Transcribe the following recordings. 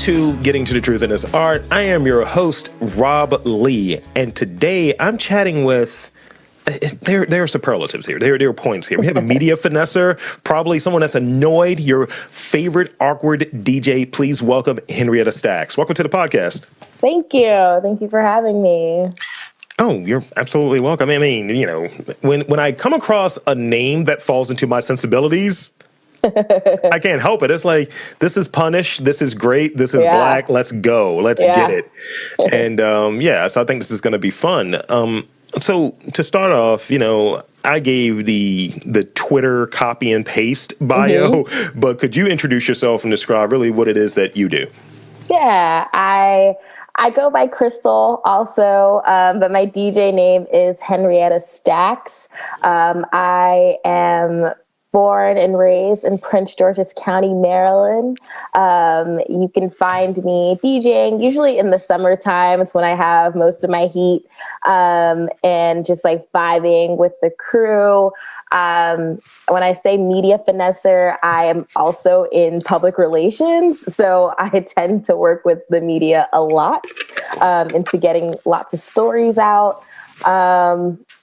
to Getting to the Truth in This Art. I am your host, Rob Lee, and today I'm chatting with, there are superlatives here. There are points here. We have a media finesser, probably someone that's annoyed your favorite awkward DJ. Please welcome Henrietta Stack. Welcome to the podcast. Thank you. Thank you for having me. Oh, you're absolutely welcome. I mean, you know, when I come across a name that falls into my sensibilities, I can't help it. It's like, this is Punish. This is great. This is Black. Let's go. Let's get it. And so I think this is going to be fun. So to start off, you know, I gave the Twitter copy and paste bio, but could you introduce yourself and describe really what it is that you do? Yeah, I go by Crystal also, but my DJ name is Henrietta Stacks. I am born and raised in Prince George's County, Maryland. You can find me DJing usually in the summertime. It's when I have most of my heat, and just like vibing with the crew. When I say media finesser, I am also in public relations. So I tend to work with the media a lot, into getting lots of stories out.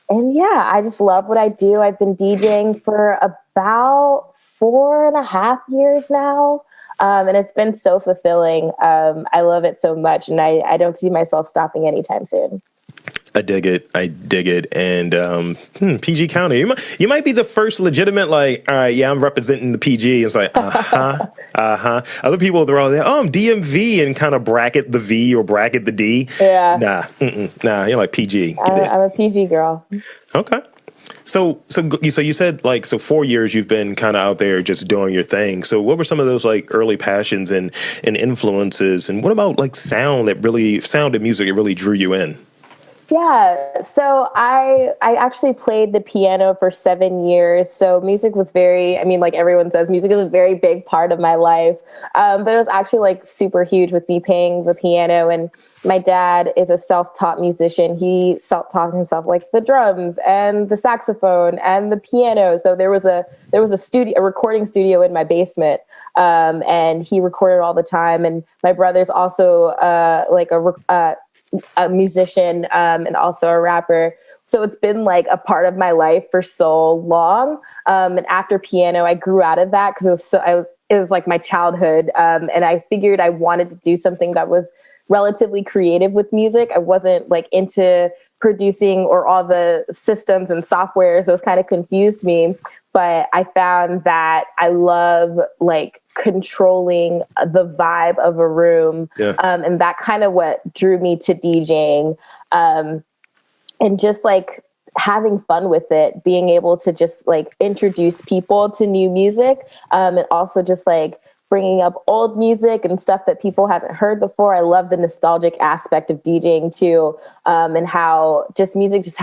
And yeah, I just love what I do. I've been DJing for about 4.5 years now. And it's been so fulfilling. I love it so much, and I don't see myself stopping anytime soon. I dig it. And PG County, you might be the first legitimate, like, all right, yeah, I'm representing the PG. It's like, Other people, they're all there, oh, I'm DMV, and kind of bracket the V or bracket the D. Yeah. Nah, you're like PG. I'm a PG girl. Okay. So you said, like, so 4 years you've been kind of out there just doing your thing. So what were some of those like early passions and influences? And what about like sound and music that really drew you in? Yeah, so I actually played the piano for 7 years. So music was like everyone says, music is a very big part of my life. But it was actually like super huge with me playing the piano. And my dad is a self-taught musician. He self-taught himself like the drums and the saxophone and the piano. So there was a recording studio in my basement. And he recorded all the time. And my brother's also a musician, and also a rapper. So it's been like a part of my life for so long. And after piano, I grew out of that because it was like my childhood. And I figured I wanted to do something that was relatively creative with music. I wasn't like into producing or all the systems and softwares. Those kind of confused me. But I found that I love like controlling the vibe of a room. And that kind of what drew me to DJing, and just like having fun with it, being able to just like introduce people to new music, and also just like bringing up old music and stuff that people haven't heard before. I love the nostalgic aspect of DJing too, and how just music just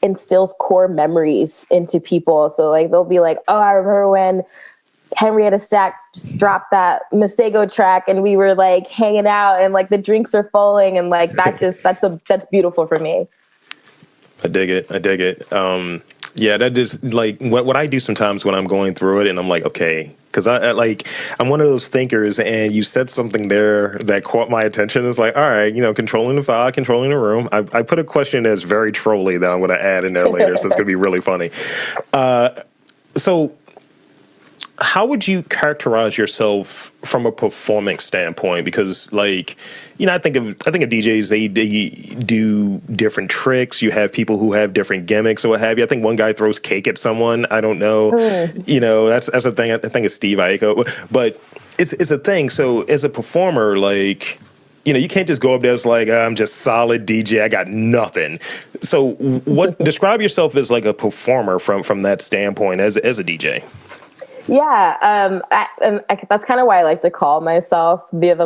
instills core memories into people. So like they'll be like, oh, I remember when Henrietta Stack just dropped that Masego track and we were like hanging out and like the drinks are falling, and like that's beautiful for me. I dig it. Yeah, that is like what I do sometimes when I'm going through it, and I'm like, okay, because I'm one of those thinkers, and you said something there that caught my attention. It's like, all right, you know, controlling the vibe, controlling the room. I put a question that's very trolly that I'm going to add in there later, so it's going to be really funny. So how would you characterize yourself from a performance standpoint? Because, like, you know, I think of DJs, they do different tricks. You have people who have different gimmicks or what have you. I think one guy throws cake at someone. I don't know. You know, that's a thing. I think it's Steve Aiko, but it's a thing. So as a performer, like, you know, you can't just go up there. It's like, I'm just solid DJ. I got nothing. So describe yourself as like a performer from that standpoint as a DJ. Yeah, that's kind of why I like to call myself your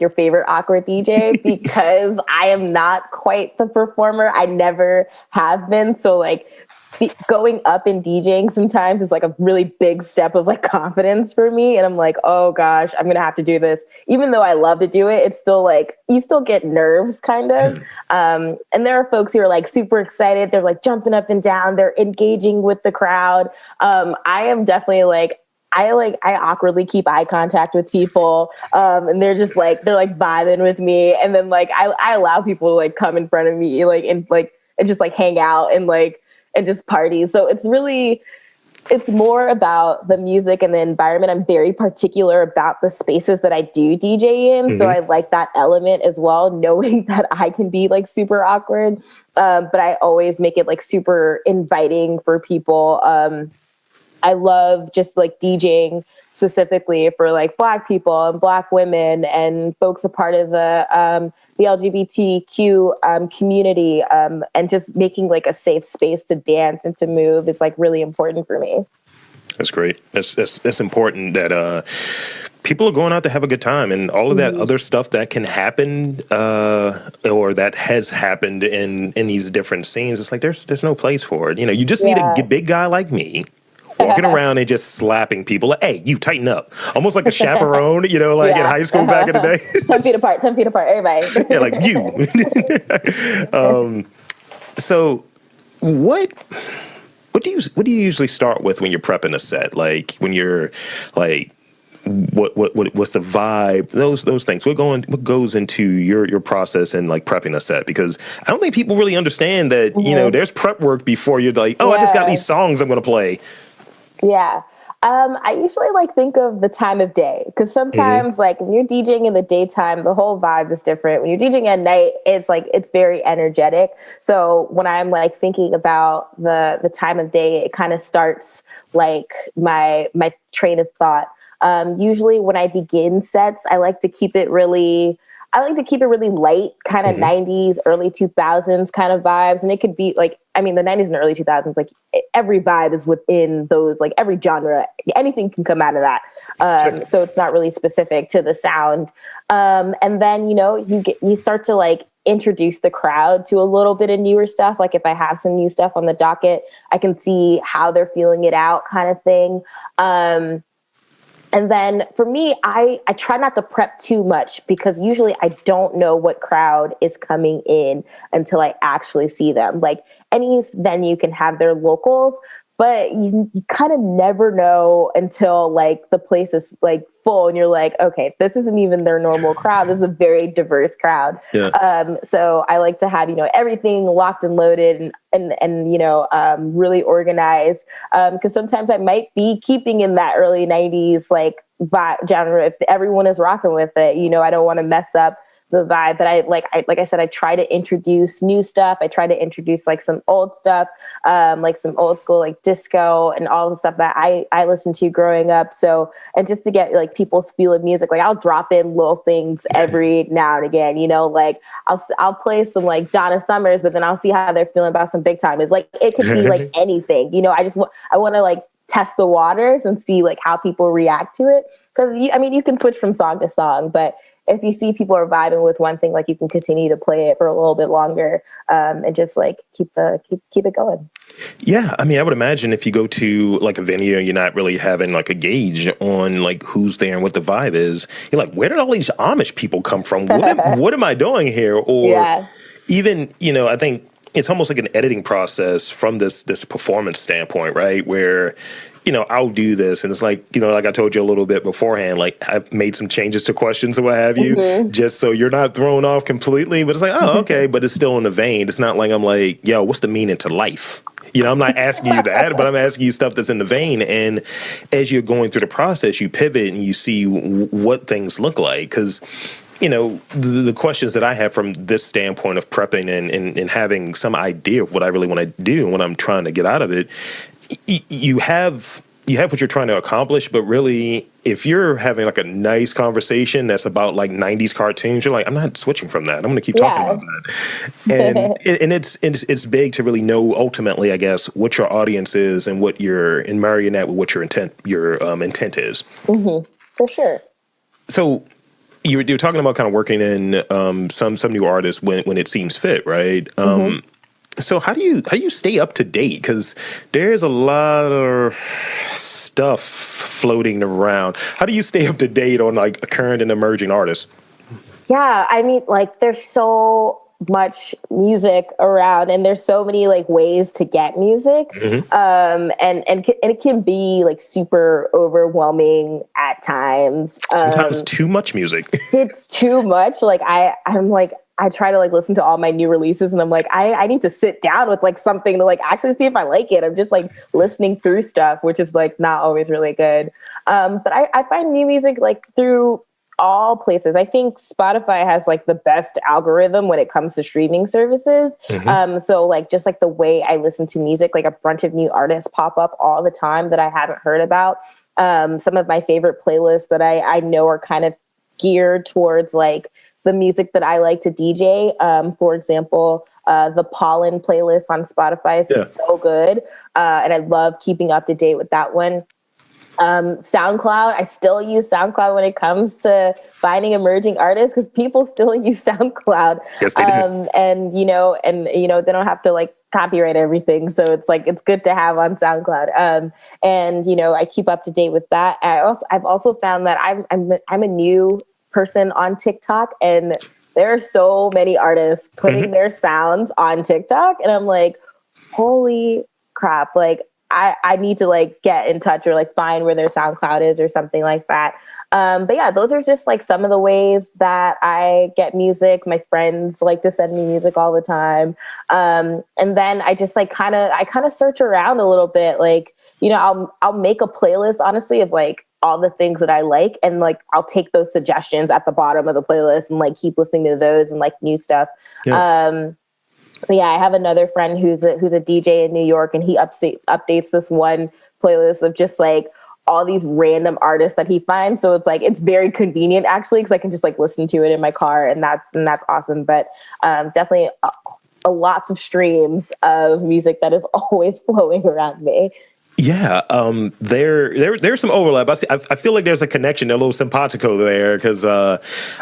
favorite awkward DJ, because I am not quite the performer. I never have been. So like going up and DJing sometimes is like a really big step of like confidence for me. And I'm like, oh gosh, I'm going to have to do this. Even though I love to do it, it's still like, you still get nerves kind of. And there are folks who are like super excited. They're like jumping up and down. They're engaging with the crowd. I am definitely like, I awkwardly keep eye contact with people, and they're like vibing with me, and then like I allow people to like come in front of me, and just like hang out and just party. So it's more about the music and the environment. I'm very particular about the spaces that I do DJ in. So I like that element as well, knowing that I can be like super awkward. But I always make it like super inviting for people. I love just like DJing specifically for like Black people and Black women and folks a part of the LGBTQ community, and just making like a safe space to dance and to move is like really important for me. That's great. That's important that people are going out to have a good time, and all of that other stuff that can happen or that has happened in these different scenes. It's like there's no place for it. You know, you just need a big guy like me walking around and just slapping people. Like, hey, you tighten up. Almost like a chaperone, you know, like in high school back in the day. 10 feet apart, everybody. Yeah, like you. So what do you usually start with when you're prepping a set? Like when you're like, what's the vibe? Those things. What goes into your process and like prepping a set? Because I don't think people really understand that, you know, there's prep work before you're like, oh, I just got these songs I'm going to play. Yeah. I usually like think of the time of day, because sometimes like when you're DJing in the daytime, the whole vibe is different. When you're DJing at night, it's very energetic. So when I'm like thinking about the time of day, it kind of starts like my train of thought. Usually when I begin sets, I like to keep it really light, kind of 90s, early 2000s kind of vibes. And it could be like, I mean, the 90s and early 2000s, like every vibe is within those, like every genre, anything can come out of that. So it's not really specific to the sound. And then, you know, you start to like introduce the crowd to a little bit of newer stuff. Like if I have some new stuff on the docket, I can see how they're feeling it out kind of thing. And then for me, I try not to prep too much, because usually I don't know what crowd is coming in until I actually see them. Like any venue can have their locals, but you kind of never know until like the place is like full and you're like, okay, this isn't even their normal crowd. This is a very diverse crowd. Yeah. So I like to have, you know, everything locked and loaded and you know, really organized. Because sometimes I might be keeping in that early 90s like vibe genre if everyone is rocking with it. You know, I don't want to mess up the vibe, but I said, I try to introduce new stuff. I try to introduce like some old stuff, like some old school, like disco and all the stuff that I listened to growing up. So, and just to get like people's feel of music, like I'll drop in little things every now and again, you know, like I'll play some like Donna Summers, but then I'll see how they're feeling about some Big Time. It's like, it could be like anything, you know, I want to like test the waters and see like how people react to it. Cause you can switch from song to song, but if you see people are vibing with one thing, like you can continue to play it for a little bit longer, and just like keep it going. Yeah, I mean, I would imagine if you go to like a venue, you're not really having like a gauge on like who's there and what the vibe is. You're like, where did all these Amish people come from? What am I doing here? Or even, you know, I think it's almost like an editing process from this performance standpoint, right? Where, you know, I'll do this, and it's like, you know, like I told you a little bit beforehand, like I've made some changes to questions or what have you, just so you're not thrown off completely. But it's like, oh, okay, but it's still in the vein. It's not like I'm like, yo, what's the meaning to life? You know, I'm not asking you that, but I'm asking you stuff that's in the vein. And as you're going through the process, you pivot and you see what things look like. Because, you know, the questions that I have from this standpoint of prepping and having some idea of what I really want to do and what I'm trying to get out of it, you have what you're trying to accomplish, but really, if you're having like a nice conversation that's about like 90s cartoons, you're like, I'm not switching from that. I'm going to keep talking about that. And it's big to really know ultimately, I guess, what your audience is and what and marrying that with what your intent is. For sure. So you were talking about kind of working in some new artists when it seems fit, right? So how do you stay up to date? Because there's a lot of stuff floating around. How do you stay up to date on like current and emerging artists? Yeah, I mean, like there's so much music around, and there's so many like ways to get music. And it can be like super overwhelming at times. Sometimes too much music. It's too much. Like I'm like, I try to like listen to all my new releases, and I'm like, I need to sit down with like something to like actually see if I like it. I'm just like listening through stuff, which is like not always really good. But I find new music like through all places. I think Spotify has like the best algorithm when it comes to streaming services. So like just like the way I listen to music, like a bunch of new artists pop up all the time that I haven't heard about. Some of my favorite playlists that I know are kind of geared towards like the music that I like to DJ. For example, the Pollen playlist on Spotify is so good. And I love keeping up to date with that one. SoundCloud, I still use SoundCloud when it comes to finding emerging artists, because people still use SoundCloud. Yes, they do. And they don't have to like copyright everything, so it's like it's good to have on SoundCloud. And I keep up to date with that. I've also found that I'm a new person on TikTok, and there are so many artists putting their sounds on TikTok, and I'm like, holy crap, like I need to like get in touch or like find where their SoundCloud is or something like that. But yeah, those are just like some of the ways that I get music. My friends like to send me music all the time. And then I just like kind of search around a little bit. Like, I'll make a playlist, honestly, of like all the things that I like. And like, I'll take those suggestions at the bottom of the playlist and like keep listening to those and like new stuff. Yeah. But yeah, I have another friend who's a DJ in New York, and he updates this one playlist of just like all these random artists that he finds. So it's like, it's very convenient actually, because I can just like listen to it in my car, and that's awesome. But definitely lots of streams of music that is always flowing around me. Yeah, there's some overlap. I feel like there's a connection, a little simpatico there, because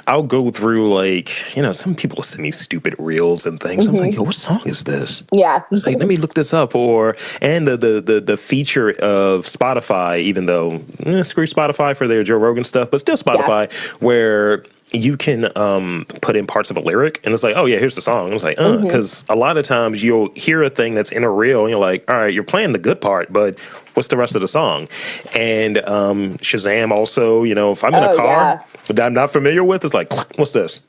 I'll go through like, some people send me stupid reels and things. I'm like, yo, what song is this? Yeah, it's like, let me look this up. And the feature of Spotify, even though screw Spotify for their Joe Rogan stuff, but still Spotify, where you can put in parts of a lyric, and it's like, oh yeah, here's the song. And it's like, because a lot of times you'll hear a thing that's in a reel, and you're like, all right, you're playing the good part, but what's the rest of the song? And Shazam also, if I'm in a car that I'm not familiar with, it's like, what's this?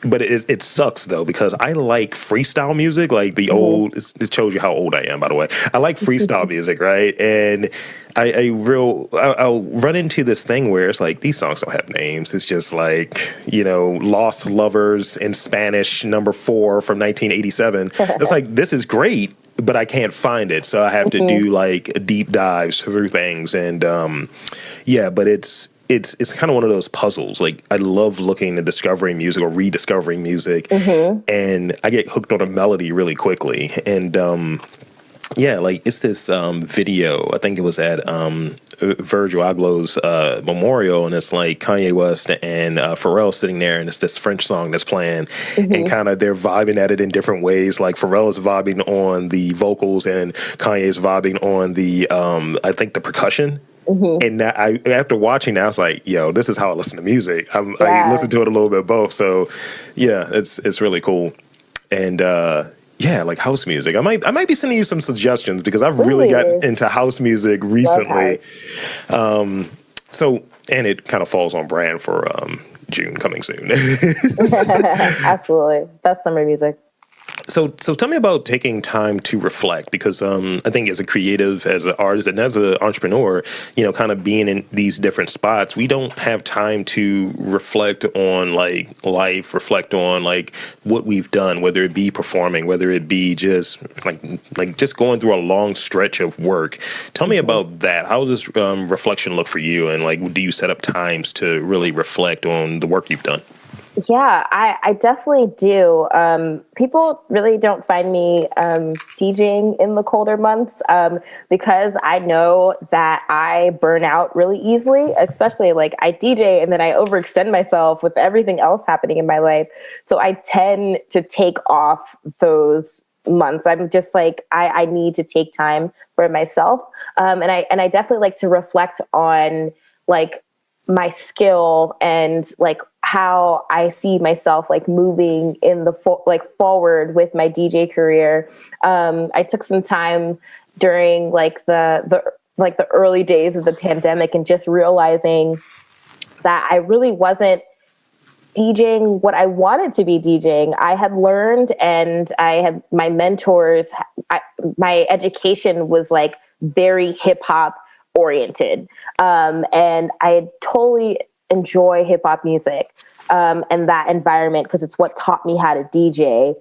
But it sucks though, because I like freestyle music, like the old. It shows you how old I am, by the way. I like freestyle music, right? And I'll run into this thing where it's like, these songs don't have names. It's just like, Lost Lovers in Spanish #4 from 1987. It's like, this is great, but I can't find it, so I have to do like deep dives through things. And but it's kind of one of those puzzles. Like, I love looking and discovering music or rediscovering music, and I get hooked on a melody really quickly. And like, it's this video, I think it was at Virgil Abloh's memorial, and it's like Kanye West and Pharrell sitting there, and it's this French song that's playing, and kind of they're vibing at it in different ways. Like, Pharrell is vibing on the vocals, and Kanye's vibing on the I think the percussion. And after watching that, I was like, yo, this is how I listen to music. I listen to it a little bit both. So yeah, it's really cool. And like house music. I might be sending you some suggestions, because I've really gotten into house music recently. So, and it kind of falls on brand for June coming soon. Absolutely. That's summer music. So tell me about taking time to reflect, because I think as a creative, as an artist, and as an entrepreneur, kind of being in these different spots, we don't have time to reflect on like life, reflect on like what we've done, whether it be performing, whether it be just like just going through a long stretch of work. Tell me about that. How does reflection look for you, and like, do you set up times to really reflect on the work you've done? Yeah, I definitely do. People really don't find me DJing in the colder months because I know that I burn out really easily, especially like I DJ and then I overextend myself with everything else happening in my life. So I tend to take off those months. I'm just like, I need to take time for myself. And I definitely like to reflect on like my skill and like how I see myself like moving in the forward with my DJ career. I took some time during like the early days of the pandemic and just realizing that I really wasn't DJing what I wanted to be DJing. I had learned, and I had my mentors, my education was like very hip hop oriented. And I totally enjoy hip hop music and that environment because it's what taught me how to DJ.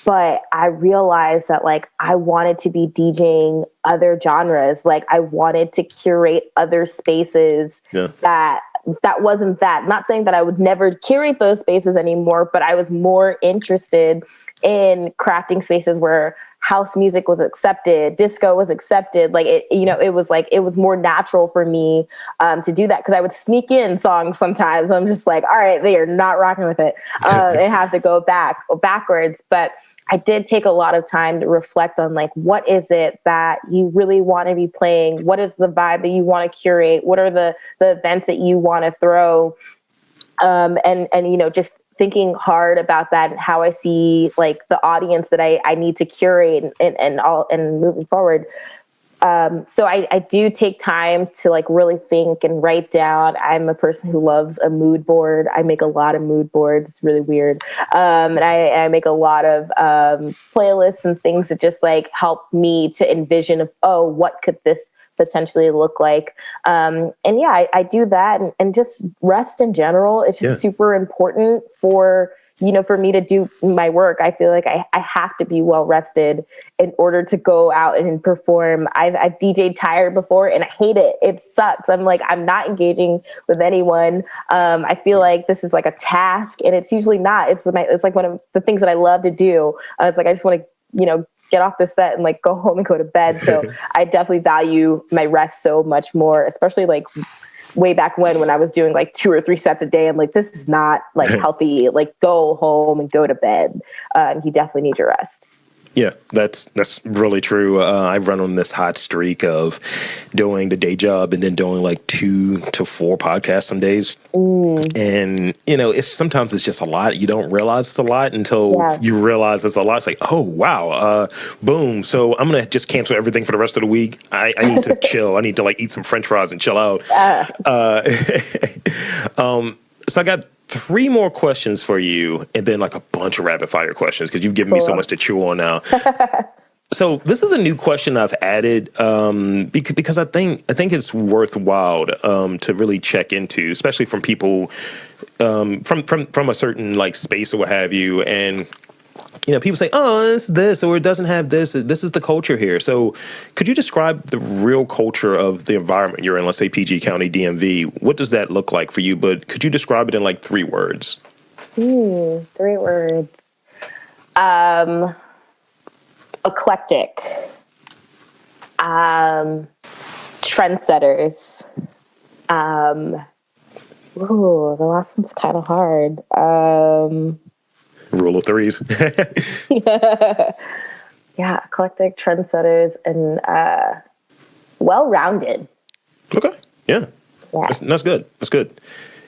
But I realized that like I wanted to be DJing other genres. Like I wanted to curate other spaces that wasn't that. Not saying that I would never curate those spaces anymore, but I was more interested in crafting spaces where house music was accepted, disco was accepted. Like it, it was more natural for me to do that because I would sneak in songs sometimes. I'm just like, all right, they are not rocking with it, and have to go backwards. But I did take a lot of time to reflect on like, what is it that you really want to be playing? What is the vibe that you want to curate? What are the events that you want to throw? And just thinking hard about that and how I see like the audience that I need to curate and moving forward. So I do take time to like really think and write down. I'm a person who loves a mood board. I make a lot of mood boards. It's really weird. And I make a lot of playlists and things that just like help me to envision what could this potentially look like. I do that and just rest in general. It's just super important for me to do my work. I feel like I have to be well rested in order to go out and perform. I've DJ'd tired before and I hate it. It sucks. I'm like, I'm not engaging with anyone. I feel like this is like a task and it's usually not. It's like one of the things that I love to do. It's like, I just want to, get off the set and like go home and go to bed. So I definitely value my rest so much more, especially like way back when I was doing like 2 or 3 sets a day. I'm like, this is not like healthy. Like go home and go to bed. You definitely need your rest. Yeah, that's really true. I've run on this hot streak of doing the day job and then doing like 2 to 4 podcasts some days. And, sometimes it's just a lot. You don't realize it's a lot until you realize it's a lot. It's like, oh, wow, boom. So I'm going to just cancel everything for the rest of the week. I need to chill. I need to like eat some French fries and chill out. So I got 3 more questions for you and then like a bunch of rapid fire questions because you've given me so much to chew on now. So this is a new question I've added because I think it's worthwhile to really check into, especially from people from a certain like space or what have you. And people say, oh, it's this, or it doesn't have this. This is the culture here. So could you describe the real culture of the environment you're in, let's say PG County, DMV? What does that look like for you? But could you describe it in like 3 words? 3 words. Eclectic. Trendsetters. The last one's kind of hard. Rule of 3s. Yeah, eclectic, trendsetters, and well-rounded. Okay. Yeah. That's good. That's good.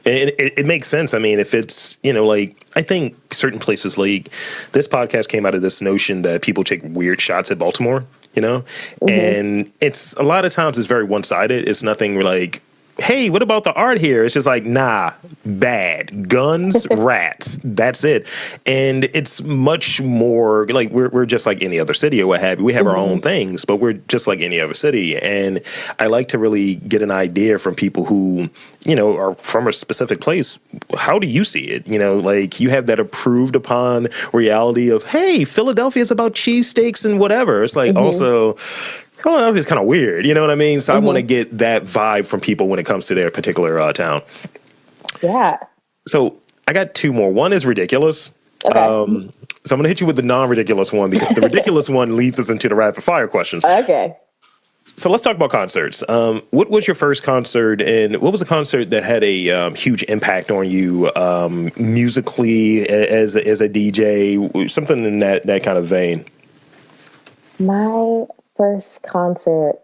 And it makes sense. I mean, if it's, I think certain places like this podcast came out of this notion that people take weird shots at Baltimore, and it's a lot of times it's very one-sided. It's nothing like, hey, what about the art here? It's just like, nah, bad. Guns, rats. That's it. And it's much more like we're just like any other city or what have you. We have our own things, but we're just like any other city. And I like to really get an idea from people who, are from a specific place. How do you see it? Like you have that approved upon reality of, hey, Philadelphia is about cheesesteaks and whatever. It's like also, Philadelphia's kind of weird, you know what I mean? So I want to get that vibe from people when it comes to their particular town. Yeah. So I got 2 more. One is ridiculous. Okay. So I'm going to hit you with the non-ridiculous one because the ridiculous one leads us into the rapid fire questions. Okay. So let's talk about concerts. What was your first concert, and what was a concert that had a huge impact on you musically as a DJ? Something in that kind of vein. My first concert.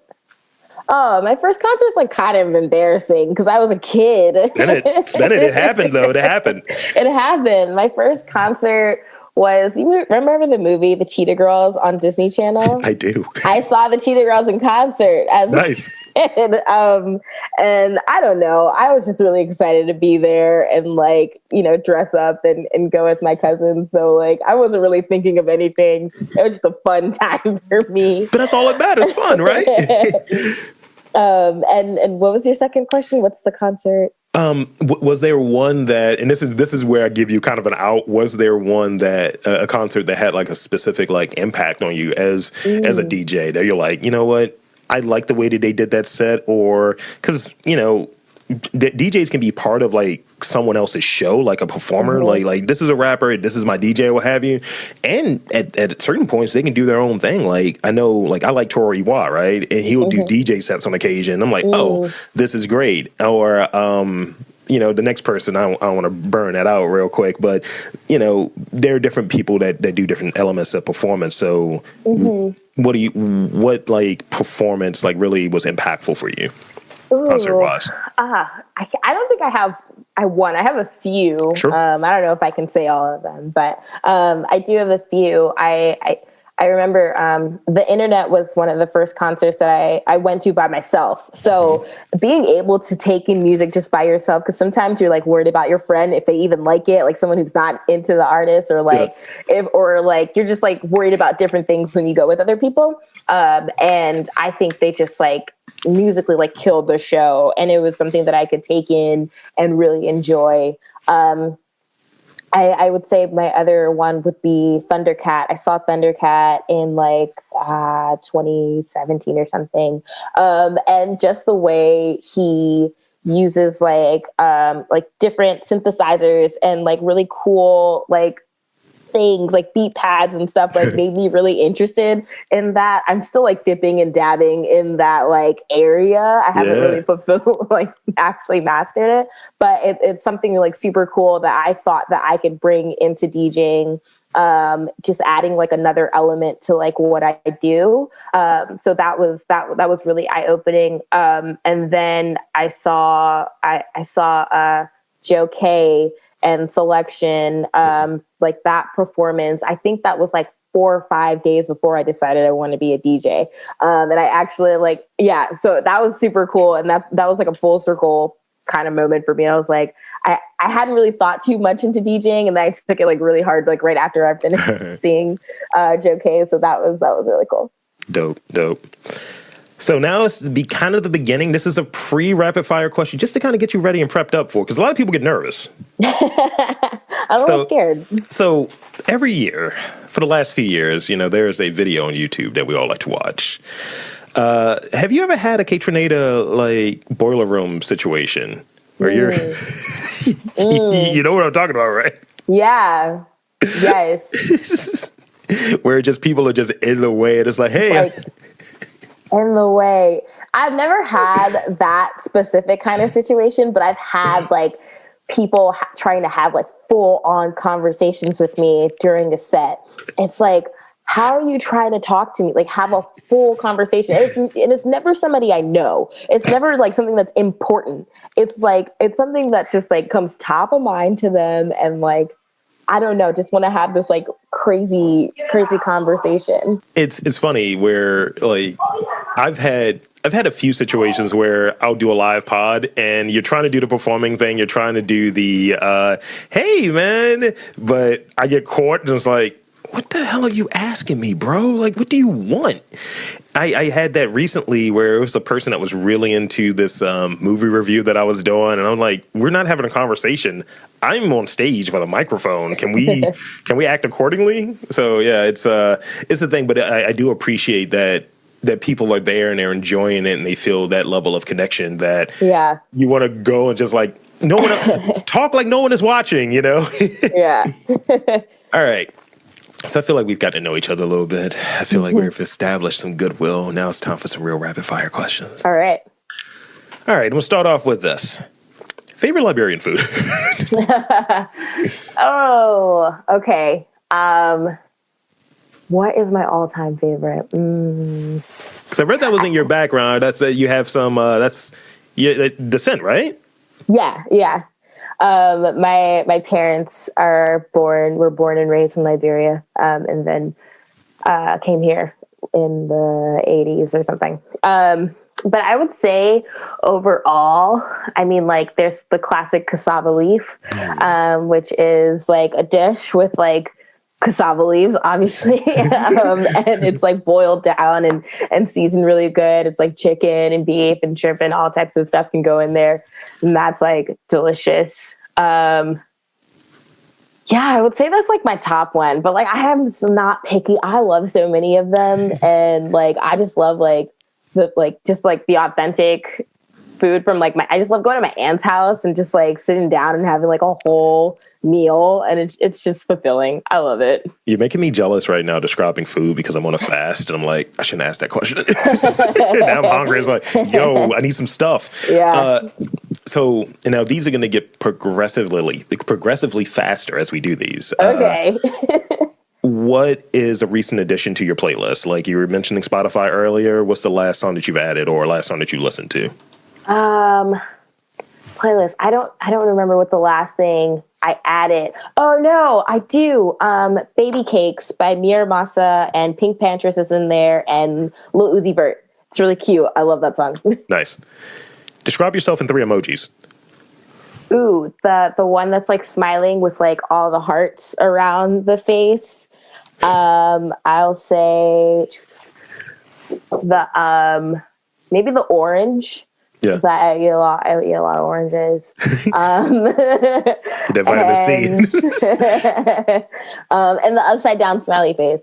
Oh, my first concert was like kind of embarrassing because I was a kid. It happened though. It happened. It happened. My first concert was, you remember the movie The Cheetah Girls on Disney Channel? I do. I saw the Cheetah Girls in concert as Nice. a kid. And I don't know, I was just really excited to be there and like, dress up and go with my cousins. So like, I wasn't really thinking of anything. It was just a fun time for me. But that's all that matters. Fun, right? And what was your second question? What's the concert? Was there one that, and this is where I give you kind of an out. Was there one that a concert that had like a specific like impact on you as a DJ that you're like, you know what, I like the way that they did that set, or because DJs can be part of like someone else's show, like a performer, like this is a rapper, this is my DJ, what have you. And at certain points, they can do their own thing. Like I know, like I like Tori Wah, right? And he will do DJ sets on occasion. I'm like, oh, this is great. Or the next person, I don't want to burn that out real quick, but there are different people that do different elements of performance. So what like performance like really was impactful for you? Concert wise. I don't think I have one. I have a few. Sure. I don't know if I can say all of them, but I do have a few. I remember the internet was one of the first concerts that I went to by myself. So being able to take in music just by yourself, because sometimes you're like worried about your friend if they even like it, like someone who's not into the artist, or like you're just like worried about different things when you go with other people. And I think they just like musically like killed the show, and it was something that I could take in and really enjoy. I would say my other one would be Thundercat. I saw Thundercat in like 2017 or something, and just the way he uses like different synthesizers and like really cool like things like beat pads and stuff like made me really interested in that. I'm still like dipping and dabbing in that like area. I haven't really like actually mastered it, but it's something like super cool that I thought that I could bring into DJing, just adding like another element to like what I do. So that was really eye-opening. And then I saw Joe K and Selection, like that performance. I think that was like 4 or 5 days before I decided I wanted to be a DJ. And I actually so that was super cool. And that was like a full circle kind of moment for me. I was like, I hadn't really thought too much into DJing, and then I took it like really hard, like right after I finished seeing Joe K. So that was really cool. Dope. So now it's kind of the beginning. This is a pre-rapid fire question just to kind of get you ready and prepped up for, because a lot of people get nervous. I'm a little scared. So every year, for the last few years, there's a video on YouTube that we all like to watch. Have you ever had a Catronata like boiler room situation where you're, you know what I'm talking about, right? Yeah. Yes. Where just people are just in the way, and it's like, hey. In the way. I've never had that specific kind of situation, but I've had like people trying to have like full on conversations with me during a set. It's like, how are you trying to talk to me? Like have a full conversation. And it's never somebody I know. It's never like something that's important. It's like, it's something that just like comes top of mind to them. And like, I don't know, just want to have this like crazy conversation. It's funny where like I've had a few situations where I'll do a live pod and you're trying to do the performing thing. You're trying to do the, hey man, but I get caught and it's like, what the hell are you asking me, bro? Like, what do you want? I had that recently where it was a person that was really into this movie review that I was doing. And I'm like, we're not having a conversation. I'm on stage with a microphone. Can we act accordingly? So yeah, it's the thing, but I do appreciate that people are there and they're enjoying it and they feel that level of connection that you want to go and just like, no one talk like no one is watching, Yeah. All right. So I feel like we've got to know each other a little bit. I feel like we've established some goodwill. Now it's time for some real rapid fire questions. All right. We'll start off with this. Favorite Liberian food? Oh, okay. What is my all-time favorite? Because So I read that was in your background. That's that you have some. That's descent, right? Yeah, yeah. My parents were born and raised in Liberia, and then came here in the 80s or something. But I would say overall, I mean, like, there's the classic cassava leaf, which is like a dish with like cassava leaves, obviously. And it's like boiled down and seasoned really good. It's like chicken and beef and shrimp and all types of stuff can go in there. And that's like delicious. Yeah, I would say that's like my top one, but like I am not picky. I love so many of them. And like, I just love like the authentic food from like I just love going to my aunt's house and just like sitting down and having like a whole meal, and it's just fulfilling. I love it. You're making me jealous right now describing food because I'm on a fast and I'm like, I shouldn't ask that question. Now I'm hungry. It's like, yo, I need some stuff. Yeah. So now these are going to get progressively faster as we do these. Okay. What is a recent addition to your playlist? Like you were mentioning Spotify earlier. What's the last song that you've added or last song that you listened to? Playlist. I don't remember what the last thing I added. Oh no, I do. Baby Cakes by Mir Masa and Pink Pantress is in there and Lil Uzi Vert. It's really cute. I love that song. Nice. Describe yourself in 3 emojis. Ooh, the one that's like smiling with like all the hearts around the face. I'll say the maybe the orange. Yeah, I eat a lot of oranges. that vitamin C. And the upside down smiley face.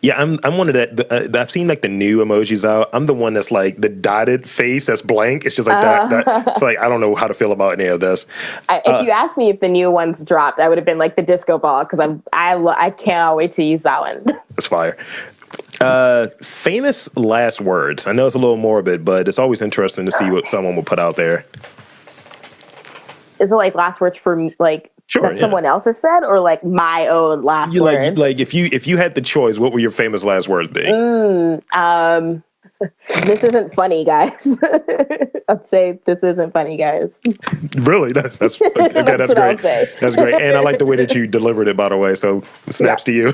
Yeah, I'm one of that. I've seen like the new emojis out. I'm the one that's like the dotted face that's blank. It's just like that. It's like I don't know how to feel about any of this. If you asked me if the new ones dropped, I would have been like the disco ball because I can't wait to use that one. That's fire. Famous last words. I know it's a little morbid, but it's always interesting to see what someone will put out there. Is it like last words for me, like sure, that someone else has said, or like my own last words? Like if you had the choice, what would your famous last words be? This isn't funny, guys. I'd say this isn't funny, guys. Really? That's okay. That's great. That's great. And I like the way that you delivered it, by the way. So snaps to you.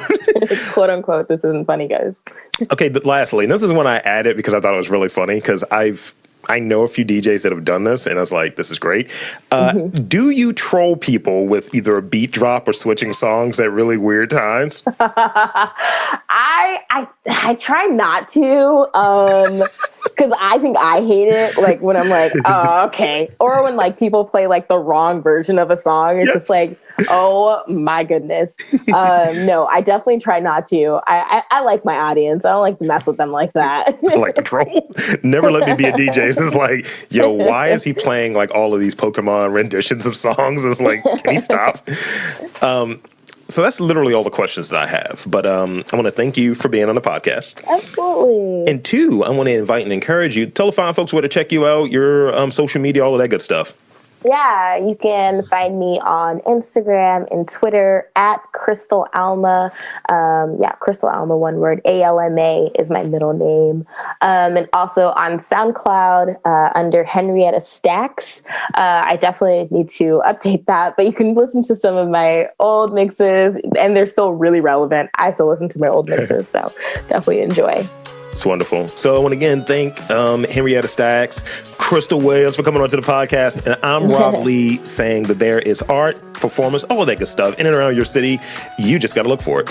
Quote unquote, this isn't funny, guys. Okay, but lastly, and this is one I added because I thought it was really funny because I know a few DJs that have done this, and I was like, this is great. Do you troll people with either a beat drop or switching songs at really weird times? I try not to, because I think I hate it. Like when I'm like, oh, okay. Or when like people play like the wrong version of a song. It's just like, oh my goodness. No, I definitely try not to. I like my audience. I don't like to mess with them like that. I like to troll. Never let me be a DJ. It's just like, yo, why is he playing like all of these Pokemon renditions of songs? It's like, can he stop? So that's literally all the questions that I have. But I want to thank you for being on the podcast. Absolutely. And 2, I want to invite and encourage you. Tell the fine folks where to check you out, your social media, all of that good stuff. Yeah, you can find me on Instagram and Twitter at Crystal Alma. Crystal Alma, one word. ALMA is my middle name. And also on SoundCloud under Henrietta Stacks. I definitely need to update that, but you can listen to some of my old mixes, and they're still really relevant. I still listen to my old mixes, so definitely enjoy. It's wonderful. So I want to again thank Henrietta Stacks, Crystal Williams for coming on to the podcast. And I'm Rob Lee saying that there is art, performance, all of that good stuff in and around your city. You just got to look for it.